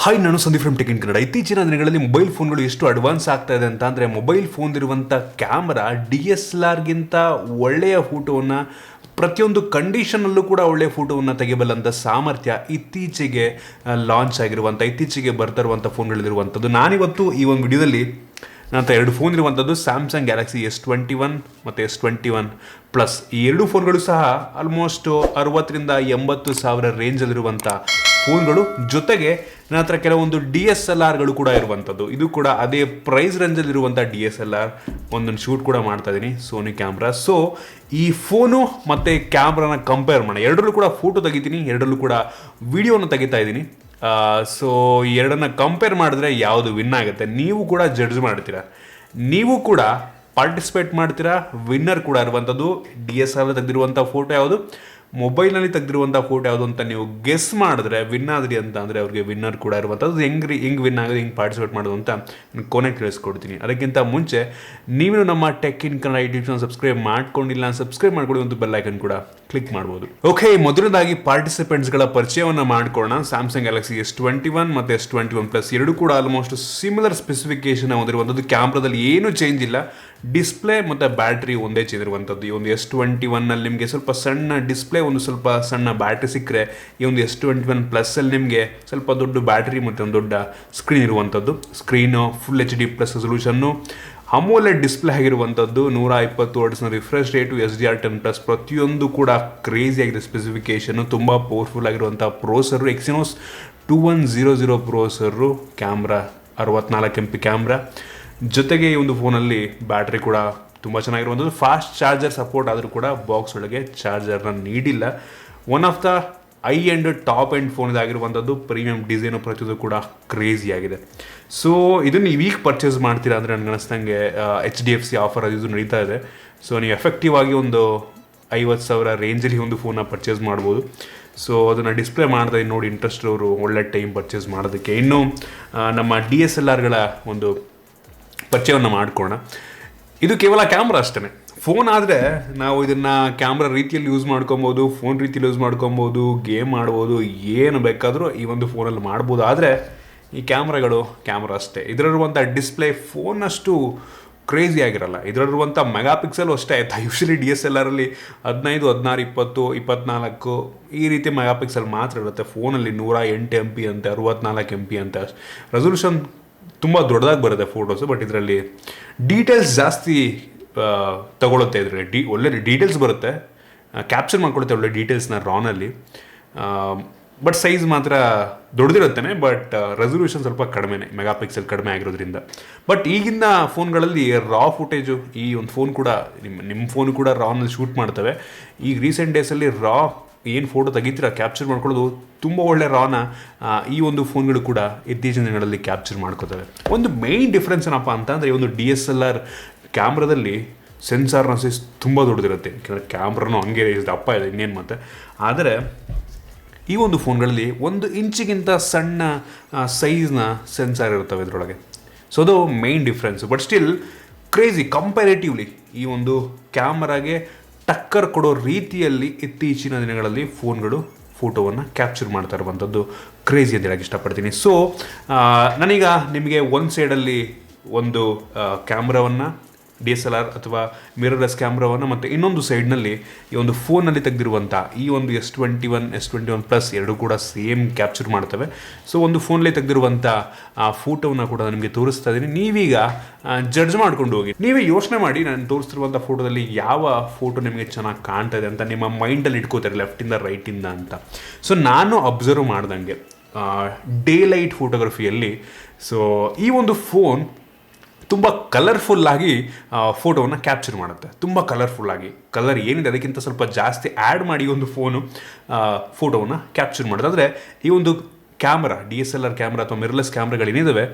Hi, ನಾನು Sandeep from tech in Kannada. ಇತ್ತೀಚಿನ ದಿನಗಳಲ್ಲಿ ಮೊಬೈಲ್ ಫೋನ್ಗಳು ಎಷ್ಟು ಅಡ್ವಾನ್ಸ್ ಆಗ್ತಾ ಇದೆ ಅಂತ ಅಂದರೆ, ಮೊಬೈಲ್ ಫೋನ್ದಿರುವಂಥ ಕ್ಯಾಮ್ರಾ DSLRಗಿಂತ ಒಳ್ಳೆಯ ಫೋಟೋವನ್ನು ಪ್ರತಿಯೊಂದು ಕಂಡೀಷನಲ್ಲೂ ಕೂಡ ಒಳ್ಳೆಯ ಫೋಟೋವನ್ನು ತೆಗೆಯಬಲ್ಲಂಥ ಸಾಮರ್ಥ್ಯ ಇತ್ತೀಚೆಗೆ ಲಾಂಚ್ ಆಗಿರುವಂಥ, ಇತ್ತೀಚೆಗೆ ಬರ್ತಾ ಇರುವಂಥ ಫೋನ್ಗಳಿರುವಂಥದ್ದು. ನಾನಿವತ್ತು ಈ ಒಂದು ವಿಡಿಯೋದಲ್ಲಿ ನನ್ನ ಹತ್ರ ಎರಡು ಫೋನ್ ಇರುವಂಥದ್ದು ಸ್ಯಾಮ್ಸಂಗ್ ಗ್ಯಾಲಕ್ಸಿ S21 ಮತ್ತು S21 ಪ್ಲಸ್. ಈ ಎರಡು ಫೋನ್ಗಳು ಸಹ ಆಲ್ಮೋಸ್ಟ್ 60,000-80,000 ರೇಂಜಲ್ಲಿರುವಂಥ ಫೋನ್ಗಳು. ಜೊತೆಗೆ ನನ್ನ ಹತ್ರ ಕೆಲವೊಂದು DSLRಗಳು ಕೂಡ ಇರುವಂಥದ್ದು. ಇದು ಕೂಡ ಅದೇ ಪ್ರೈಸ್ ರೇಂಜಲ್ಲಿರುವಂಥ DSLR. ಒಂದೊಂದು ಶೂಟ್ ಕೂಡ ಮಾಡ್ತಾ ಇದ್ದೀನಿ ಸೋನಿ ಕ್ಯಾಮ್ರಾ. ಸೊ ಈ ಫೋನು ಮತ್ತು ಕ್ಯಾಮ್ರಾನ ಕಂಪೇರ್ ಮಾಡೋಣ. ಎರಡರಲ್ಲೂ ಕೂಡ ಫೋಟೋ ತೆಗಿತೀನಿ, ಎರಡರಲ್ಲೂ ಕೂಡ ವಿಡಿಯೋನ ತೆಗಿತಾ ಇದ್ದೀನಿ. ಸೊ ಈ ಎರಡನ್ನ ಕಂಪೇರ್ ಮಾಡಿದ್ರೆ ಯಾವುದು ವಿನ್ ಆಗುತ್ತೆ, ನೀವು ಕೂಡ ಜಡ್ಜ್ ಮಾಡ್ತೀರಾ, ನೀವು ಕೂಡ ಪಾರ್ಟಿಸಿಪೇಟ್ ಮಾಡ್ತೀರಾ. ವಿನ್ನರ್ ಕೂಡ ಇರುವಂಥದ್ದು DSLR ತೆಗೆದಿರುವಂಥ ಫೋಟೋ ಯಾವುದು, ಮೊಬೈಲ್ನಲ್ಲಿ ತೆಗೆದಿರುವಂಥ ಫೋಟೋ ಯಾವುದು ಅಂತ ನೀವು ಗೆಸ್ ಮಾಡಿದ್ರೆ ವಿನ್ ಆದ್ರಿ ಅಂತ ಅಂದರೆ ಅವ್ರಿಗೆ ವಿನ್ನರ್ ಕೂಡ ಇರುವಂಥದ್ದು. ಹೆಂಗೆ ವಿನ್ ಆಗೋದು, ಹೆಂಗೆ ಪಾರ್ಟಿಸಿಪೇಟ್ ಮಾಡೋದು ಅಂತ ಕೊನೆಗೆ ತಿಳಿಸ್ಕೊಡ್ತೀನಿ. ಅದಕ್ಕಿಂತ ಮುಂಚೆ ನೀವು ನಮ್ಮ tech in Kannada YouTube channel subscribe ಮಾಡ್ಕೊಂಡಿಲ್ಲ, ಸಬ್ಸ್ಕ್ರೈಬ್ ಮಾಡ್ಕೊಳ್ಳಿ, ಒಂದು ಬೆಲ್ ಐಕನ್ ಕೂಡ ಕ್ಲಿಕ್ ಮಾಡ್ಬೋದು. ಓಕೆ, ಮೊದಲನೇದಾಗಿ ಪಾರ್ಟಿಸಿಪೆಂಟ್ಸ್ಗಳ ಪರಿಚಯವನ್ನು ಮಾಡ್ಕೊಳ್ಳೋಣ. ಸ್ಯಾಮ್ಸಂಗ್ ಗ್ಯಾಲಕ್ಸಿ S21 ಮತ್ತು S21 ಪ್ಲಸ್ ಎರಡು ಕೂಡ ಆಲ್ಮೋಸ್ಟ್ ಸಿಮಿಲರ್ ಸ್ಪೆಸಿಫಿಕೇಶನ್ ಹೊಂದಿರುವಂಥದ್ದು. ಕ್ಯಾಮ್ರಾದಲ್ಲಿ ಏನೂ ಚೇಂಜ್ ಇಲ್ಲ, ಡಿಸ್ಪ್ಲೇ ಮತ್ತು ಬ್ಯಾಟ್ರಿ ಒಂದೇ ಚೇಂಜ್ ಇರುವಂಥದ್ದು. ಈ ಒಂದು S21ನಲ್ಲಿ ನಿಮಗೆ ಸ್ವಲ್ಪ ಸಣ್ಣ ಡಿಸ್ಪ್ಲೇ, ಒಂದು ಸ್ವಲ್ಪ ಸಣ್ಣ ಬ್ಯಾಟ್ರಿ ಸಿಕ್ಕರೆ, ಈ ಒಂದು S21 ಪ್ಲಸ್ಸಲ್ಲಿ ನಿಮಗೆ ಸ್ವಲ್ಪ ದೊಡ್ಡ ಬ್ಯಾಟ್ರಿ ಮತ್ತು ಒಂದು ದೊಡ್ಡ ಸ್ಕ್ರೀನ್ ಇರುವಂಥದ್ದು. ಸ್ಕ್ರೀನು ಫುಲ್ HD ಪ್ಲಸ್ ರೆಸಲ್ಯೂಷನ್ನು, ಅಮೋಲೆಡ್ ಡಿಸ್ಪ್ಲೇ ಆಗಿರುವಂಥದ್ದು, 120 ಹರ್ಟ್ಸ್ನ ರಿಫ್ರೆಶ್ ರೇಟು, SDR10 ಪ್ಲಸ್, ಪ್ರತಿಯೊಂದು ಕೂಡ ಕ್ರೇಜಿ ಆಗಿದೆ ಸ್ಪೆಸಿಫಿಕೇಷನ್ನು. ತುಂಬ ಪವರ್ಫುಲ್ ಆಗಿರುವಂಥ ಪ್ರೋಸರು, ಎಕ್ಸಿನೋಸ್ 2100 ಪ್ರೋಸರು, ಕ್ಯಾಮ್ರಾ 64 MP ಕ್ಯಾಮ್ರಾ. ಜೊತೆಗೆ ಈ ಒಂದು ಫೋನಲ್ಲಿ ಬ್ಯಾಟ್ರಿ ಕೂಡ ತುಂಬ ಚೆನ್ನಾಗಿರುವಂಥದ್ದು. ಫಾಸ್ಟ್ ಚಾರ್ಜರ್ ಸಪೋರ್ಟ್ ಆದರೂ ಕೂಡ ಬಾಕ್ಸ್ ಒಳಗೆ ಚಾರ್ಜರ್ನ ನೀಡಿಲ್ಲ. One of the high end top end phone ಇದಾಗಿರುವಂಥದ್ದು. ಪ್ರೀಮಿಯಂ ಡಿಸೈನು ಪ್ರತಿಯೊಂದು ಕೂಡ ಕ್ರೇಜಿ ಆಗಿದೆ. ಸೊ ಇದನ್ನು ನೀವು ಈಗ ಪರ್ಚೇಸ್ ಮಾಡ್ತೀರಾ ಅಂದರೆ ನನಗೆ ಅನಿಸ್ದಂಗೆ HDFC ಆಫರ್ ಅದು ನಡೀತಾ ಇದೆ. ಸೊ ನೀವು ಎಫೆಕ್ಟಿವ್ ಆಗಿ ಒಂದು 50,000 ರೇಂಜಲ್ಲಿ ಒಂದು ಫೋನ್ನ ಪರ್ಚೇಸ್ ಮಾಡ್ಬೋದು. ಸೊ ಅದನ್ನು ಡಿಸ್ಪ್ಲೇ ಮಾಡ್ತಾ ನೋಡಿ ಇಂಟ್ರೆಸ್ಟ್ ಅವರು ಒಳ್ಳೆ ಟೈಮ್ ಪರ್ಚೇಸ್ ಮಾಡೋದಕ್ಕೆ. ಇನ್ನು ನಮ್ಮ DSLRಗಳ ಒಂದು ಪರಿಚಯವನ್ನು ಮಾಡ್ಕೊಳ್ಳೋಣ. ಇದು ಕೇವಲ ಕ್ಯಾಮ್ರಾ ಅಷ್ಟೇ. ಫೋನ್ ಆದರೆ ನಾವು ಇದನ್ನು ಕ್ಯಾಮ್ರಾ ರೀತಿಯಲ್ಲಿ ಯೂಸ್ ಮಾಡ್ಕೊಬೋದು, ಫೋನ್ ರೀತಿಯಲ್ಲಿ ಯೂಸ್ ಮಾಡ್ಕೊಬೋದು, ಗೇಮ್ ಮಾಡ್ಬೋದು, ಏನು ಬೇಕಾದರೂ ಈ ಒಂದು ಫೋನಲ್ಲಿ ಮಾಡ್ಬೋದು. ಆದರೆ ಈ ಕ್ಯಾಮ್ರಾ ಅಷ್ಟೇ. ಇದರಲ್ಲಿರುವಂಥ ಡಿಸ್ಪ್ಲೇ ಫೋನಷ್ಟು ಕ್ರೇಜಿ ಆಗಿರಲ್ಲ. ಇದರಲ್ಲಿರುವಂಥ ಮೆಗಾಪಿಕ್ಸೆಲ್ ಅಷ್ಟೇ ಆಯಿತಾ. ಯೂಶ್ವಲಿ DSLRಲ್ಲಿ 15, 16, 20, 24 ಈ ರೀತಿ ಮೆಗಾಪಿಕ್ಸೆಲ್ ಮಾತ್ರ ಇರುತ್ತೆ. ಫೋನಲ್ಲಿ 108 MP ಅಂತೆ, 64 MP ಅಂತೆ. ರೆಸಲ್ಯೂಷನ್ ತುಂಬ ದೊಡ್ಡದಾಗಿ ಬರುತ್ತೆ ಫೋಟೋಸು. ಬಟ್ ಇದರಲ್ಲಿ ಡೀಟೇಲ್ಸ್ ಜಾಸ್ತಿ ತಗೊಳುತ್ತೆ. ಇದರಲ್ಲಿ ಒಳ್ಳೆ ಡೀಟೇಲ್ಸ್ ಬರುತ್ತೆ, ಕ್ಯಾಪ್ಚರ್ ಮಾಡ್ಕೊಳುತ್ತೆ ಒಳ್ಳೆ ಡೀಟೇಲ್ಸ್ನ ರಾನಲ್ಲಿ. ಬಟ್ ಸೈಜ್ ಮಾತ್ರ ದೊಡ್ಡದಿರುತ್ತೇನೆ, ಬಟ್ ರೆಸಲ್ಯೂಷನ್ ಸ್ವಲ್ಪ ಕಡಿಮೆನೇ, ಮೆಗಾಪಿಕ್ಸೆಲ್ ಕಡಿಮೆ ಆಗಿರೋದ್ರಿಂದ. ಬಟ್ ಈಗಿನ ಫೋನ್ಗಳಲ್ಲಿ ರಾ ಫುಟೇಜು, ಈ ಒಂದು ಫೋನ್ ಕೂಡ ನಿಮ್ಮ ಫೋನ್ ಕೂಡ ರಾನಲ್ಲಿ ಶೂಟ್ ಮಾಡ್ತವೆ. ಈಗ ರೀಸೆಂಟ್ ಡೇಸಲ್ಲಿ ರಾ ಏನು ಫೋಟೋ ತೆಗಿತೀರ ಕ್ಯಾಪ್ಚರ್ ಮಾಡ್ಕೊಳ್ಳೋದು ತುಂಬ ಒಳ್ಳೆ ರಾನ ಈ ಒಂದು ಫೋನ್ಗಳು ಕೂಡ ಇತ್ತೀಚಿನ ದಿನಗಳಲ್ಲಿ ಕ್ಯಾಪ್ಚರ್ ಮಾಡ್ಕೋತವೆ. ಒಂದು ಮೇಯ್ನ್ ಡಿಫ್ರೆನ್ಸ್ ಏನಪ್ಪ ಅಂತಂದರೆ, ಈ ಒಂದು DSLR ಕ್ಯಾಮ್ರಾದಲ್ಲಿ ಸೆನ್ಸಾರ್ನ ಸೈಜ್ ತುಂಬ ದೊಡ್ಡದಿರುತ್ತೆ. ಕ್ಯಾಮ್ರಾನು ಹಂಗೆ ದಪ್ಪ ಇದೆ ಇನ್ನೇನು ಮತ್ತೆ. ಆದರೆ ಈ ಒಂದು ಫೋನ್ಗಳಲ್ಲಿ 1 ಇಂಚಿಗಿಂತ ಸಣ್ಣ ಸೈಜ್ನ ಸೆನ್ಸಾರ್ ಇರ್ತವೆ ಇದರೊಳಗೆ. ಸೊ ಅದು main difference. But still crazy comparatively ಈ ಒಂದು ಕ್ಯಾಮ್ರಾಗೆ ಟಕ್ಕರ್ ಕೊಡೋ ರೀತಿಯಲ್ಲಿ ಇತ್ತೀಚಿನ ದಿನಗಳಲ್ಲಿ ಫೋನ್ಗಳು ಫೋಟೋವನ್ನು ಕ್ಯಾಪ್ಚರ್ ಮಾಡ್ತಾ ಇರುವಂಥದ್ದು ಕ್ರೇಜಿ ಅಂತ ಹೇಳಕ್ಕೆ ಇಷ್ಟಪಡ್ತೀನಿ. ಸೊ ನಾನೀಗ ನಿಮಗೆ ಒಂದು ಸೈಡಲ್ಲಿ ಒಂದು ಕ್ಯಾಮ್ರಾವನ್ನು DSLR ಅಥವಾ ಮಿರರ್ಲೆಸ್ ಕ್ಯಾಮ್ರಾವನ್ನು ಮತ್ತು ಇನ್ನೊಂದು ಸೈಡ್ನಲ್ಲಿ ಈ ಒಂದು ಫೋನಲ್ಲಿ ತೆಗೆದಿರುವಂಥ ಈ ಒಂದು S21 ಪ್ಲಸ್ ಎರಡು ಕೂಡ ಸೇಮ್ ಕ್ಯಾಪ್ಚರ್ ಮಾಡ್ತವೆ. ಸೊ ಒಂದು ಫೋನಲ್ಲಿ ತೆಗೆದಿರುವಂಥ ಆ ಫೋಟೋವನ್ನು ಕೂಡ ನಿಮಗೆ ತೋರಿಸ್ತಾ ಇದ್ದೀನಿ. ನೀವೀಗ ಜಡ್ಜ್ ಮಾಡ್ಕೊಂಡು ಹೋಗಿ, ನೀವೇ ಯೋಚನೆ ಮಾಡಿ ನಾನು ತೋರಿಸ್ತಿರುವಂಥ ಫೋಟೋದಲ್ಲಿ ಯಾವ ಫೋಟೋ ನಿಮಗೆ ಚೆನ್ನಾಗಿ ಕಾಣ್ತಾ ಇದೆ ಅಂತ ನಿಮ್ಮ ಮೈಂಡಲ್ಲಿ ಇಟ್ಕೋತಾರೆ, ಲೆಫ್ಟಿಂದ ರೈಟಿಂದ ಅಂತ. ಸೊ ನಾನು ಅಬ್ಸರ್ವ್ ಮಾಡ್ದಂಗೆ ಡೇ ಲೈಟ್ ಫೋಟೋಗ್ರಫಿಯಲ್ಲಿ ಸೊ ಈ ಒಂದು ಫೋನ್ ತುಂಬ ಕಲರ್ಫುಲ್ಲಾಗಿ ಫೋಟೋವನ್ನು ಕ್ಯಾಪ್ಚರ್ ಮಾಡುತ್ತೆ. ತುಂಬ ಕಲರ್ಫುಲ್ಲಾಗಿ, ಕಲರ್ ಏನಿದೆ ಅದಕ್ಕಿಂತ ಸ್ವಲ್ಪ ಜಾಸ್ತಿ ಆ್ಯಡ್ ಮಾಡಿ ಒಂದು ಫೋಟೋವನ್ನು ಕ್ಯಾಪ್ಚರ್ ಮಾಡೋದು. ಅಂದರೆ ಈ ಒಂದು ಕ್ಯಾಮ್ರಾ DSLR ಕ್ಯಾಮ್ರಾ ಅಥವಾ ಮಿರರ್ಲೆಸ್ ಕ್ಯಾಮ್ರಾಗಳೇನಿದ್ದಾವೆ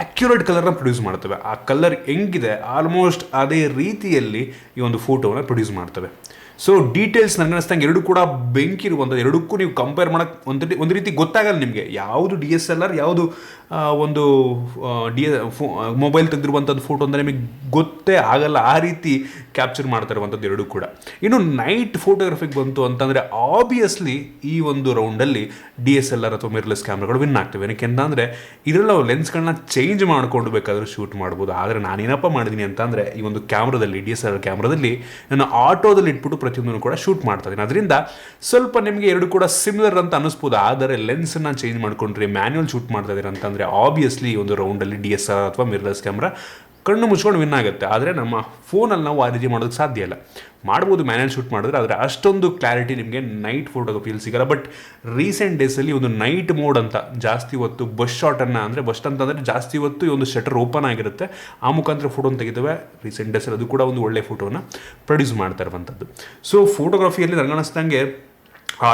ಅಕ್ಯುರೇಟ್ ಕಲರ್ನ ಪ್ರೊಡ್ಯೂಸ್ ಮಾಡ್ತವೆ. ಆ ಕಲರ್ ಹೆಂಗಿದೆ ಆಲ್ಮೋಸ್ಟ್ ಅದೇ ರೀತಿಯಲ್ಲಿ ಈ ಒಂದು ಫೋಟೋವನ್ನು ಪ್ರೊಡ್ಯೂಸ್ ಮಾಡ್ತವೆ. ಸೊ ಡೀಟೇಲ್ಸ್ ನನಗೆ ಅನಿಸ್ತಂಗೆ ಎರಡು ಕೂಡ ಬೆಂಕಿ ಇರುವಂಥದ್ದು. ಎರಡಕ್ಕೂ ನೀವು ಕಂಪೇರ್ ಮಾಡೋಕ್ಕೆ ಒಂದು ರೀತಿ ಗೊತ್ತಾಗಲ್ಲ ನಿಮಗೆ ಯಾವುದು DSLR ಯಾವುದು ಒಂದು ಮೊಬೈಲ್ ತೆಗೆದಿರುವಂಥದ್ದು ಫೋಟೋ ಅಂದರೆ ನಿಮಗೆ ಗೊತ್ತೇ ಆಗಲ್ಲ. ಆ ರೀತಿ ಕ್ಯಾಪ್ಚರ್ ಮಾಡ್ತಾ ಇರುವಂಥದ್ದು ಎರಡೂ ಕೂಡ. ಇನ್ನು ನೈಟ್ ಫೋಟೋಗ್ರಫಿಗೆ ಬಂತು ಅಂತಂದರೆ ಆಬ್ವಿಯಸ್ಲಿ ಈ ಒಂದು ರೌಂಡಲ್ಲಿ DSLR ಅಥವಾ ಮಿರರ್ಲೆಸ್ ಕ್ಯಾಮ್ರಾಗಳು ವಿನ್ ಆಗ್ತವೆ. ಏನಕ್ಕೆ ಅಂತಂದರೆ ಇದರಲ್ಲಿ ನಾವು ಲೆನ್ಸ್ಗಳನ್ನ ಚೇಂಜ್ ಮಾಡ್ಕೊಂಡು ಬೇಕಾದರೂ ಶೂಟ್ ಮಾಡ್ಬೋದು. ಆದರೆ ನಾನೇನಪ್ಪ ಮಾಡಿದ್ದೀನಿ ಅಂತಂದರೆ ಈ ಒಂದು ಕ್ಯಾಮ್ರಾದಲ್ಲಿ DSLR ಕ್ಯಾಮ್ರಾದಲ್ಲಿ ನಾನು ಆಟೋದಲ್ಲಿ ಇಟ್ಬಿಟ್ಟು ಪ್ರತಿಯೊಂದನ್ನು ಕೂಡ ಶೂಟ್ ಮಾಡ್ತಾ ಇದ್ದೀನಿ. ಅದರಿಂದ ಸ್ವಲ್ಪ ನಿಮಗೆ ಎರಡು ಕೂಡ ಸಿಮಿಲರ್ ಅಂತ ಅನ್ನಿಸ್ಬೋದು. ಆದರೆ ಲೆನ್ಸನ್ನು ಚೇಂಜ್ ಮಾಡ್ಕೊಂಡ್ರೆ ಮ್ಯಾನ್ಯುವಲ್ ಶೂಟ್ ಮಾಡ್ತಾ ಇದ್ದೀರಾ ಅಂತಂದರೆ ಆಬ್ವಿಯಸ್ಲಿ ಒಂದು ರೌಂಡಲ್ಲಿ DSLR ಅಥವಾ ಮಿರರ್ಲೆಸ್ ಕ್ಯಾಮ್ರಾ ಕಣ್ಣು ಮುಚ್ಕೊಂಡು ವಿನ್ ಆಗುತ್ತೆ. ಆದರೆ ನಮ್ಮ ಫೋನಲ್ಲಿ ನಾವು ಆ ರೀತಿ ಮಾಡೋದಕ್ಕೆ ಸಾಧ್ಯ ಇಲ್ಲ. ಮಾಡ್ಬೋದು ಮ್ಯಾನ್ಯುವಲ್ ಶೂಟ್ ಮಾಡಿದ್ರೆ, ಆದರೆ ಅಷ್ಟೊಂದು ಕ್ಲಾರಿಟಿ ನಿಮಗೆ ನೈಟ್ ಫೋಟೋಗ್ರಫಿಯಲ್ಲಿ ಸಿಗಲ್ಲ. ಬಟ್ ರೀಸೆಂಟ್ ಡೇಸಲ್ಲಿ ಒಂದು ನೈಟ್ ಮೋಡ್ ಅಂತ ಜಾಸ್ತಿ ಹೊತ್ತು ಬಸ್ ಶಾಟನ್ನು, ಅಂದರೆ ಬಸ್ ಅಂತಂದರೆ ಜಾಸ್ತಿ ಹೊತ್ತು ಈ ಒಂದು ಶಟರ್ ಓಪನ್ ಆಗಿರುತ್ತೆ, ಆ ಮುಖಾಂತರ ಫೋಟೋನ ತೆಗಿತವೆ. ರೀಸೆಂಟ್ ಡೇಸಲ್ಲಿ ಅದು ಕೂಡ ಒಂದು ಒಳ್ಳೆ ಫೋಟೋನ ಪ್ರೊಡ್ಯೂಸ್ ಮಾಡ್ತಾ ಇರುವಂಥದ್ದು. ಸೊ ಫೋಟೋಗ್ರಫಿಯಲ್ಲಿ ನನಗನ್ನಿಸ್ದಂಗೆ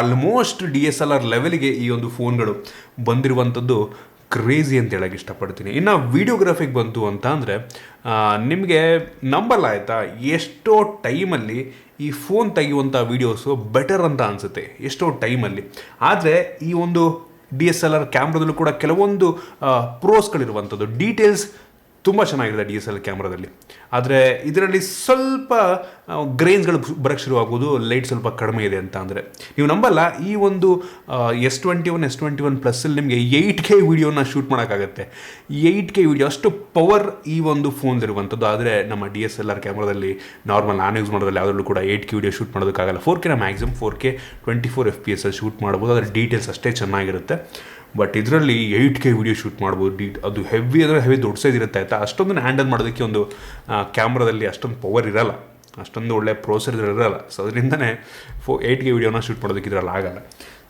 ಆಲ್ಮೋಸ್ಟ್ DSLR ಲೆವೆಲ್ಗೆ ಈ ಒಂದು ಫೋನ್ಗಳು ಬಂದಿರುವಂಥದ್ದು ಕ್ರೇಜಿ ಅಂತ ಹೇಳಕ್ಕೆ ಇಷ್ಟಪಡ್ತೀನಿ. ಇನ್ನು ವೀಡಿಯೋಗ್ರಫಿಗೆ ಬಂತು ಅಂತ ಅಂದರೆ ನಿಮಗೆ ನಂಬಲ್ಲ ಆಯಿತಾ, ಎಷ್ಟೋ ಟೈಮಲ್ಲಿ ಈ ಫೋನ್ ತೆಗೆಯುವಂಥ ವೀಡಿಯೋಸು ಬೆಟರ್ ಅಂತ ಅನಿಸುತ್ತೆ ಎಷ್ಟೋ ಟೈಮಲ್ಲಿ. ಆದರೆ ಈ ಒಂದು DSLR ಕ್ಯಾಮ್ರಾದಲ್ಲೂ ಕೂಡ ಕೆಲವೊಂದು ಪ್ರೋಸ್ಗಳಿರುವಂಥದ್ದು, ಡೀಟೇಲ್ಸ್ ತುಂಬ ಚೆನ್ನಾಗಿದೆ DSLR ಕ್ಯಾಮ್ರಾದಲ್ಲಿ. ಆದರೆ ಇದರಲ್ಲಿ ಸ್ವಲ್ಪ ಗ್ರೇನ್ಸ್ಗಳು ಬರೋಕ್ಕೆ ಶುರುವಾಗೋದು, ಲೈಟ್ ಸ್ವಲ್ಪ ಕಡಿಮೆ ಇದೆ ಅಂತ ಅಂದರೆ ನೀವು ನಂಬಲ್ಲ. ಈ ಒಂದು S21 ಪ್ಲಸ್ಸಲ್ಲಿ ನಿಮಗೆ 8K ವೀಡಿಯೋನ ಶೂಟ್ ಮಾಡೋಕ್ಕಾಗತ್ತೆ. 8K ವೀಡಿಯೋ ಅಷ್ಟು ಪವರ್ ಈ ಒಂದು ಫೋನ್ದಿರುವಂಥದ್ದು. ಆದರೆ ನಮ್ಮ DSLR ಕ್ಯಾಮ್ರಾದಲ್ಲಿ ನಾರ್ಮಲ್ ನಾನು ಯೂಸ್ ಮಾಡೋದ್ರಲ್ಲಿ ಯಾವುದರಲ್ಲೂ ಕೂಡ 8K ವೀಡಿಯೋ ಶೂಟ್ ಮಾಡೋದಕ್ಕಾಗಲ್ಲ. 4K ಮ್ಯಾಕ್ಸಿಮಮ್ 4K 24 FPS ಅಲ್ಲಿ ಶೂಟ್ ಮಾಡ್ಬೋದು. ಅದರ ಡೀಟೇಲ್ಸ್ ಅಷ್ಟೇ ಚೆನ್ನಾಗಿರುತ್ತೆ. ಬಟ್ ಇದರಲ್ಲಿ 8K ವೀಡಿಯೋ ಶೂಟ್ ಮಾಡ್ಬೋದು. ಅದು ಹೆವಿ ಅಂದರೆ ಹೆವಿ ದೊಡ್ಡ ಸೈಜ್ ಇರುತ್ತೆ ಆಯಿತಾ. ಅಷ್ಟೊಂದನ್ನು ಹ್ಯಾಂಡಲ್ ಮಾಡೋದಕ್ಕೆ ಒಂದು ಕ್ಯಾಮ್ರಾದಲ್ಲಿ ಅಷ್ಟೊಂದು ಪವರ್ ಇರೋಲ್ಲ, ಅಷ್ಟೊಂದು ಒಳ್ಳೆ ಪ್ರೊಸೆಸರ್ ಇರೋಲ್ಲ. ಸೊ ಅದರಿಂದನೇ 8K ವೀಡಿಯೋನ ಶೂಟ್ ಮಾಡೋದಕ್ಕೆ ಇದರಲ್ಲಿ ಆಗಲ್ಲ.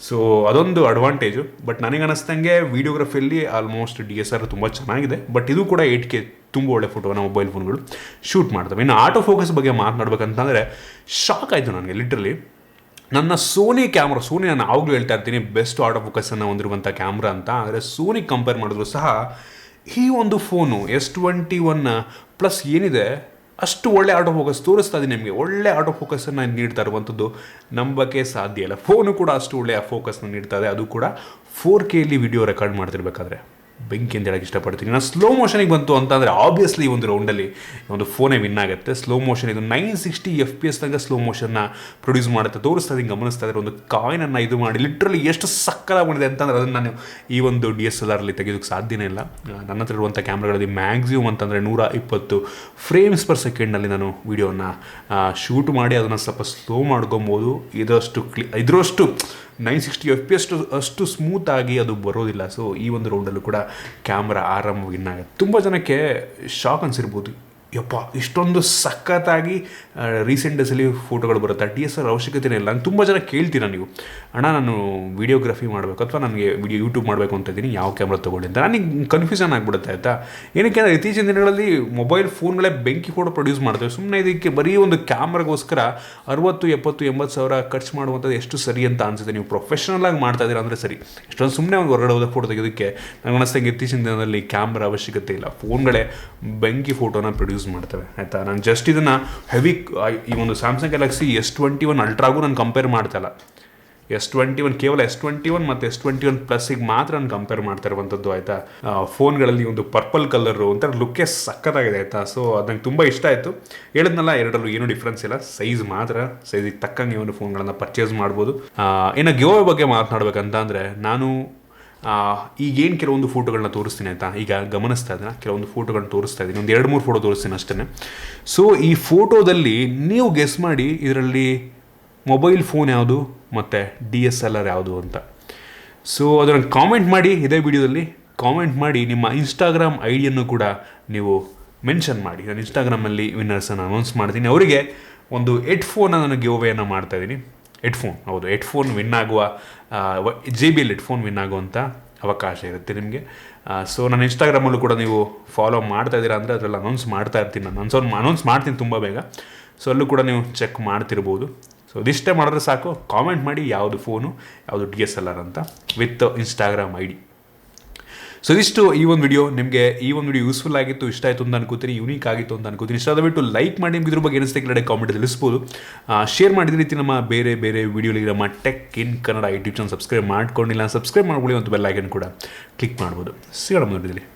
ಸೊ ಅದೊಂದು ಅಡ್ವಾಂಟೇಜು. ಬಟ್ ನನಗೆ ಅನ್ನಿಸ್ದಂಗೆ ವೀಡಿಯೋಗ್ರಫಿಯಲ್ಲಿ ಆಲ್ಮೋಸ್ಟ್ DSLR ತುಂಬ ಚೆನ್ನಾಗಿದೆ. ಬಟ್ ಇದು ಕೂಡ 8K ತುಂಬ ಒಳ್ಳೆ ಫೋಟೋನ ಮೊಬೈಲ್ ಫೋನ್ಗಳು ಶೂಟ್ ಮಾಡ್ತವೆ. ಇನ್ನು ಆಟೋ ಫೋಕಸ್ ಬಗ್ಗೆ ಮಾತನಾಡ್ಬೇಕಂತಂದರೆ ಶಾಕ್ ಆಯಿತು ನನಗೆ ಲಿಟ್ರಲಿ. ನನ್ನ ಸೋನಿ ನಾನು ಆವಾಗಲೂ ಹೇಳ್ತಾ ಇರ್ತೀನಿ ಬೆಸ್ಟ್ ಆಟೋ ಫೋಕಸನ್ನು ಹೊಂದಿರುವಂಥ ಕ್ಯಾಮ್ರಾ ಅಂತ. ಆದರೆ ಸೋನಿ ಕಂಪೇರ್ ಮಾಡಿದ್ರು ಸಹ ಈ ಒಂದು ಫೋನು S21 ಪ್ಲಸ್ ಏನಿದೆ ಅಷ್ಟು ಒಳ್ಳೆ ಆಟೋ ಫೋಕಸ್ ತೋರಿಸ್ತಾ ಇದೆ ನಿಮಗೆ. ಒಳ್ಳೆ ಆಟೋ ಫೋಕಸನ್ನು ನೀಡ್ತಾ ಇರುವಂಥದ್ದು ನಂಬಕ್ಕೆ ಸಾಧ್ಯ ಇಲ್ಲ. ಫೋನು ಕೂಡ ಅಷ್ಟು ಒಳ್ಳೆಯ ಫೋಕಸ್ನ ನೀಡ್ತಾ ಇದೆ, ಅದು ಕೂಡ 4Kಯಲ್ಲಿ ವಿಡಿಯೋ ರೆಕಾರ್ಡ್ ಮಾಡ್ತಿರ್ಬೇಕಾದ್ರೆ. ಬೆಂಕಿ ಅಂತ ಹೇಳಕ್ಕೆ ಇಷ್ಟಪಡ್ತೀನಿ. ನಾನು ಸ್ಲೋ ಮೋಷನಿಗೆ ಬಂತು ಅಂತಂದರೆ ಆಬ್ವಿಯಸ್ಲಿ ಈ ಒಂದು ರೌಂಡಲ್ಲಿ ಒಂದು ಫೋನೇ ವಿನ್ ಆಗುತ್ತೆ. ಸ್ಲೋ ಮೋಷನ್ ಇದು 960 FPS ತನಕ ಸ್ಲೋ ಮೋಷನ್ನ ಪ್ರೊಡ್ಯೂಸ್ ಮಾಡುತ್ತೆ, ತೋರಿಸ್ತಾ ಇದ್ದೀನಿ, ಗಮನಿಸ್ತಾ ಇದ್ದಾರೆ. ಒಂದು ಕಾಯಿನನ್ನು ಇದು ಮಾಡಿ ಲಿಟ್ರಲಿ ಎಷ್ಟು ಸಕ್ಕತ್ತಾಗಿ ಬಂದಿದೆ ಅಂತಂದರೆ ಅದನ್ನು ನಾನು ಈ ಒಂದು DSLRಲ್ಲಿ ತೆಗೆಯೋದಕ್ಕೆ ಸಾಧ್ಯನೇ ಇಲ್ಲ. ನನ್ನ ಹತ್ರ ಇರುವಂಥ ಕ್ಯಾಮ್ರಾಗಳಲ್ಲಿ ಮ್ಯಾಕ್ಸಿಮಮ್ ಅಂತಂದರೆ 120 ಫ್ರೇಮ್ಸ್ ಪರ್ ಸೆಕೆಂಡ್ನಲ್ಲಿ ನಾನು ವೀಡಿಯೋನ ಶೂಟ್ ಮಾಡಿ ಅದನ್ನು ಸ್ವಲ್ಪ ಸ್ಲೋ ಮಾಡ್ಕೊಬೋದು. ಇದರಷ್ಟು 960 FPS ಅಷ್ಟು ಸ್ಮೂತಾಗಿ ಅದು ಬರೋದಿಲ್ಲ. ಸೊ ಈ ಒಂದು ರೌಂಡಲ್ಲೂ ಕೂಡ ಕ್ಯಾಮ್ರಾ ಆರಾಮಾಗಿ ವಿನ್ ಆಗುತ್ತೆ. ತುಂಬ ಜನಕ್ಕೆ ಶಾಕ್ ಅನಿಸಿರ್ಬೋದು, ಯಪ್ಪ ಇಷ್ಟೊಂದು ಸಖತ್ತಾಗಿ ರೀಸೆಂಟ್ ಡೇಸಲ್ಲಿ ಫೋಟೋಗಳು ಬರುತ್ತೆ, DSLR ಅವಶ್ಯಕತೆನೇ ಇಲ್ಲ. ನಾನು ತುಂಬ ಜನ ಕೇಳ್ತೀರಾ ನೀವು, ಅಣ್ಣ ನಾನು ವೀಡಿಯೋಗ್ರಫಿ ಮಾಡಬೇಕು ಅಥವಾ ನನಗೆ ಯೂಟ್ಯೂಬ್ ಮಾಡಬೇಕು ಅಂತ ಇದ್ದೀನಿ, ಯಾವ ಕ್ಯಾಮ್ರಾ ತೊಗೊಳ್ಳಿ ಅಂತ. ನನಗೆ ಕನ್ಫ್ಯೂಷನ್ ಆಗಿಬಿಡುತ್ತೆ ಆಯಿತಾ. ಏನಕ್ಕೆ ಅಂದರೆ ಇತ್ತೀಚಿನ ದಿನಗಳಲ್ಲಿ ಮೊಬೈಲ್ ಫೋನ್ಗಳೇ ಬೆಂಕಿ ಫೋಟೋ ಪ್ರೊಡ್ಯೂಸ್ ಮಾಡ್ತೇವೆ. ಸುಮ್ಮನೆ ಇದಕ್ಕೆ ಬರೀ ಒಂದು ಕ್ಯಾಮ್ರಾಗೋಸ್ಕರ 60, 70, 80 ಸಾವಿರ ಖರ್ಚು ಮಾಡುವಂಥದ್ದು ಎಷ್ಟು ಸರಿ ಅಂತ ಅನಿಸುತ್ತೆ. ನೀವು ಪ್ರೊಫೆಷನಲಾಗಿ ಮಾಡ್ತಾ ಇದ್ದೀರಾ ಅಂದರೆ ಸರಿ. ಇಷ್ಟೊಂದು ಸುಮ್ಮನೆ ಒಂದು ಹೊರಗಡೆ ಹೋದ ಫೋಟೋ ತೆಗೆಯೋದಕ್ಕೆ ನನಗೆ ಅನ್ನಿಸ್ದಂಗೆ ಇತ್ತೀಚಿನ ದಿನದಲ್ಲಿ ಕ್ಯಾಮ್ರಾ ಅವಶ್ಯಕತೆ ಇಲ್ಲ. ಫೋನ್ಗಳೇ ಬೆಂಕಿ ಫೋಟೋನ ಪ್ರೊಡ್ಯೂಸ್ ಮಾಡ್ತವೆ ಆಯಿತಾ. ನಾನು ಜಸ್ಟ್ ಇದನ್ನು ಹೆವಿ ಈ ಒಂದು ಸ್ಯಾಮ್ಸಂಗ್ ಗ್ಯಾಲಕ್ಸಿ S21 ಅಲ್ಟ್ರಾಗೂ ನಾನು ಕಂಪೇರ್ ಮಾಡ್ತಾ ಇಲ್ಲ. S21 ಕೇವಲ S21 ಮತ್ತು S21 ಪ್ಲಸ್ಸಿಗೆ ಮಾತ್ರ ನಾನು ಕಂಪೇರ್ ಮಾಡ್ತಾ ಇರುವಂಥದ್ದು ಆಯಿತಾ. ಫೋನ್ಗಳಲ್ಲಿ ಒಂದು ಪರ್ಪಲ್ ಕಲರು ಒಂಥರ ಲುಕ್ಕೇ ಸಕ್ಕತ್ತಾಗಿದೆ ಆಯಿತಾ. ಸೊ ಅದು ನಂಗೆ ತುಂಬ ಇಷ್ಟ ಆಯಿತು. ಹೇಳಿದ್ನಲ್ಲ, ಎರಡರಲ್ಲೂ ಏನೂ ಡಿಫ್ರೆನ್ಸ್ ಇಲ್ಲ, ಸೈಜ್ ಮಾತ್ರ. ಸೈಜಿಗೆ ತಕ್ಕಂಗೆ ಒಂದು ಫೋನ್ಗಳನ್ನು ಪರ್ಚೇಸ್ ಮಾಡ್ಬೋದು. ಇನ್ನು ಗಿವ್ ಬಗ್ಗೆ ಮಾತನಾಡ್ಬೇಕಂತ ಅಂದರೆ ನಾನು ಈಗೇನು ಕೆಲವೊಂದು ಫೋಟೋಗಳನ್ನ ತೋರಿಸ್ತೀನಿ ಆಯಿತಾ. ಈಗ ಗಮನಿಸ್ತಾ ಇದ್ದೀನಿ, ಕೆಲವೊಂದು ಫೋಟೋಗಳನ್ನ ತೋರಿಸ್ತಾ ಇದ್ದೀನಿ, ಒಂದು 2-3 ಫೋಟೋ ತೋರಿಸ್ತೀನಿ ಅಷ್ಟೇ. ಸೊ ಈ ಫೋಟೋದಲ್ಲಿ ನೀವು ಗೆಸ್ ಮಾಡಿ ಇದರಲ್ಲಿ ಮೊಬೈಲ್ ಫೋನ್ ಯಾವುದು ಮತ್ತು DSLR ಯಾವುದು ಅಂತ. ಸೊ ಅದನ್ನು ಕಾಮೆಂಟ್ ಮಾಡಿ, ಇದೇ ವಿಡಿಯೋದಲ್ಲಿ ಕಾಮೆಂಟ್ ಮಾಡಿ. ನಿಮ್ಮ ಇನ್ಸ್ಟಾಗ್ರಾಮ್ ಐಡಿಯನ್ನು ಕೂಡ ನೀವು ಮೆನ್ಷನ್ ಮಾಡಿ. ನಾನು ಇನ್ಸ್ಟಾಗ್ರಾಮಲ್ಲಿ ವಿನ್ನರ್ಸನ್ನು ಅನೌನ್ಸ್ ಮಾಡ್ತೀನಿ. ಅವರಿಗೆ ಒಂದು ಹೆಡ್ಫೋನ್ನ ನಾನು ಗಿವ್ ಅವೇಯನ್ನು ಮಾಡ್ತಾಯಿದ್ದೀನಿ. ಹೆಡ್ಫೋನ್ ವಿನ್ ಆಗುವ JBL ಹೆಡ್ಫೋನ್ ವಿನ್ ಆಗುವಂಥ ಅವಕಾಶ ಇರುತ್ತೆ ನಿಮಗೆ. ಸೊ ನನ್ನ ಇನ್ಸ್ಟಾಗ್ರಾಮಲ್ಲೂ ಕೂಡ ನೀವು ಫಾಲೋ ಮಾಡ್ತಾ ಇದ್ದೀರಾ ಅಂದರೆ ಅದರಲ್ಲಿ ಅನೌನ್ಸ್ ಮಾಡ್ತಾ ಇರ್ತೀನಿ. ನಾನು ಅನೌನ್ಸ್ ಮಾಡ್ತೀನಿ ತುಂಬ ಬೇಗ. ಸೊ ಅಲ್ಲೂ ಕೂಡ ನೀವು ಚೆಕ್ ಮಾಡ್ತಿರ್ಬೋದು. ಸೊ ಇದಿಷ್ಟೇ ಮಾಡಿದ್ರೆ ಸಾಕು. ಕಾಮೆಂಟ್ ಮಾಡಿ ಯಾವುದು ಫೋನು, ಯಾವುದು DSLR ಅಂತ ವಿತ್ ಇನ್ಸ್ಟಾಗ್ರಾಮ್ ID. ಸೊ ಇದಿಷ್ಟು ಈ ಒಂದು ವಿಡಿಯೋ. ನಿಮಗೆ ಈ ಒಂದು ವಿಡಿಯೋ ಯೂಸ್ಫುಲ್ ಆಗಿತ್ತು, ಇಷ್ಟ ಆಯಿತು ಅಂತ ಅನ್ಕೋತೀನಿ, ಯೂನಿಕ್ ಆಗಿತ್ತು ಅಂತ ಅನ್ಕೋತೀನಿ. ಇಷ್ಟ ಆದಬಿಟ್ಟು ಲೈಕ್ ಮಾಡಿ. ನಿಮ್ಗೆ ಇದ್ರ ಬಗ್ಗೆ ಏನಿಸ್ತೆ ಕೆಳಗಡೆ ಕಾಮೆಂಟ್ ತಿಳಿಸ್ಬೋದು. ಶೇರ್ ಮಾಡಿದ ರೀತಿ ನಮ್ಮ ಬೇರೆ ವಿಡಿಯೋಗಳಿಗೆ ನಮ್ಮ tech in Kannada YouTube channel subscribe ಮಾಡ್ಕೊಂಡಿಲ್ಲ, ಸಬ್ಸ್ಕ್ರೈಬ್ ಮಾಡ್ಕೊಳ್ಳಿ ಮತ್ತು ಬೆಲ್ ಐಕನ್ ಕೂಡ ಕ್ಲಿಕ್ ಮಾಡ್ಬೋದು. ಸಿಗೋಣ ಮುಂದಿನ ವಿಡಿಯೋದಲ್ಲಿ.